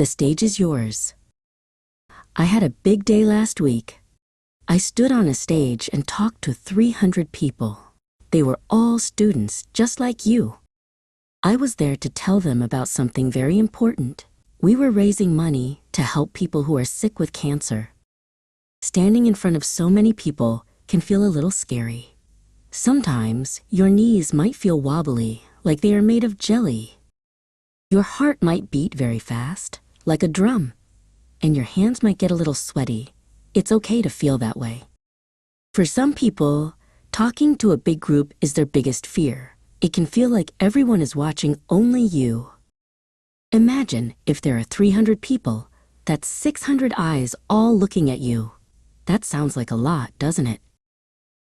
The stage is yours. I had a big day last week. I stood on a stage and talked to 300 people. They were all students, just like you. I was there to tell them about something very important. We were raising money to help people who are sick with cancer. Standing in front of so many people can feel a little scary. Sometimes your knees might feel wobbly, like they are made of jelly. Your heart might beat very fast, like a drum, and your hands might get a little sweaty. It's okay to feel that way. For some people, talking to a big group is their biggest fear. It can feel like everyone is watching only you. Imagine if there are 300 people, that's 600 eyes all looking at you. That sounds like a lot, doesn't it?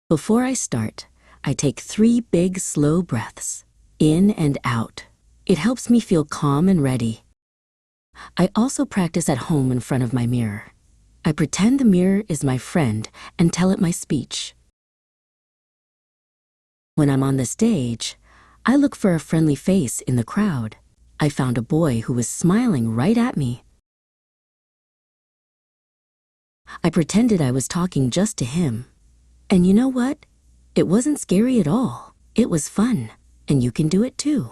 Before I start, I take 3 big, slow breaths, in and out. It helps me feel calm and ready. I also practice at home in front of my mirror. I pretend the mirror is my friend and tell it my speech. When I'm on the stage, I look for a friendly face in the crowd. I found a boy who was smiling right at me. I pretended I was talking just to him. And you know what? It wasn't scary at all. It was fun, and you can do it too.